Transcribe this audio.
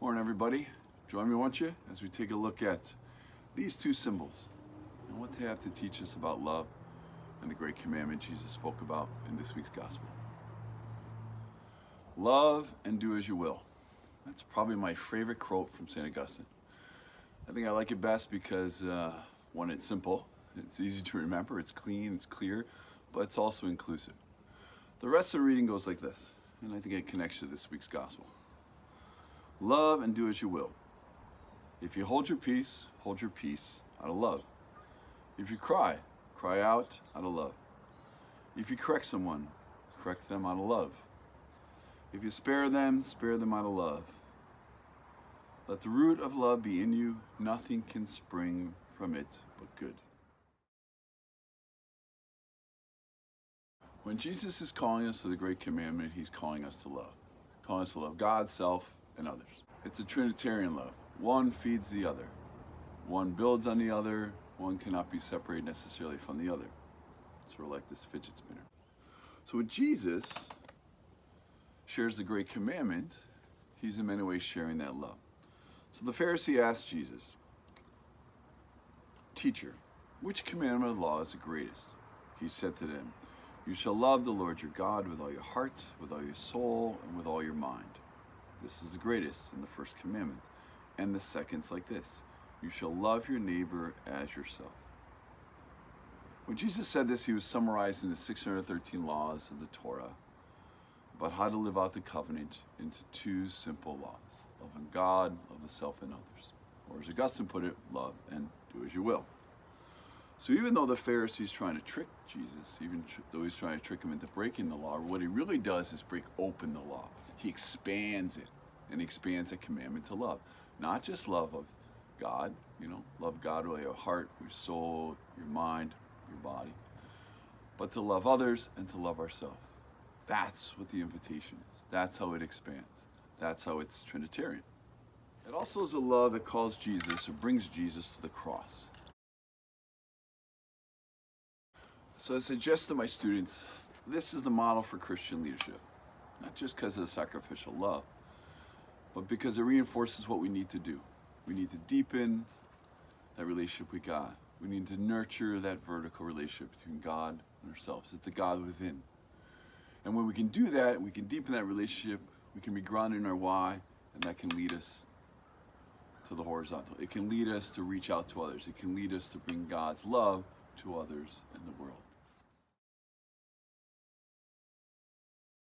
Morning, everybody. Join me, won't you, as we take a look at these two symbols and what they have to teach us about love and the great commandment Jesus spoke about in this week's gospel. Love and do as you will. That's probably my favorite quote from St. Augustine. I think I like it best because, one, it's simple, it's easy to remember, it's clean, it's clear, but it's also inclusive. The rest of the reading goes like this, and I think it connects to this week's gospel. Love and do as you will. If you hold your peace out of love. If you cry out of love. If you correct someone, correct them out of love. If you spare them out of love. Let the root of love be in you. Nothing can spring from it but good. When Jesus is calling us to the great commandment, he's calling us to love. Calling us to love God, self, and others. It's a trinitarian love. One feeds the other. One builds on the other. One cannot be separated necessarily from the other. Sort of like this fidget spinner. So when Jesus shares the great commandment, he's in many ways sharing that love. So the Pharisee asked Jesus, "Teacher, which commandment of the law is the greatest?" He said to them, "You shall love the Lord your God with all your heart, with all your soul, and with all your mind. This is the greatest and the first commandment. And the second's like this: you shall love your neighbor as yourself." When Jesus said this, he was summarizing the 613 laws of the Torah about how to live out the covenant into two simple laws: loving God, love the self and others. Or as Augustine put it, love and do as you will. So even though the Pharisee's trying to trick Jesus, even though he's trying to trick him into breaking the law, what he really does is break open the law. He expands it, and he expands the commandment to love. Not just love of God, love God with your heart, your soul, your mind, your body, but to love others and to love ourselves. That's what the invitation is. That's how it expands. That's how it's Trinitarian. It also is a love that calls Jesus, or brings Jesus to the cross. So I suggest to my students, this is the model for Christian leadership. Not just because of the sacrificial love, but because it reinforces what we need to do. We need to deepen that relationship with God. We need to nurture that vertical relationship between God and ourselves. It's the God within. And when we can do that, we can deepen that relationship, we can be grounded in our why, and that can lead us to the horizontal. It can lead us to reach out to others. It can lead us to bring God's love to others in the world.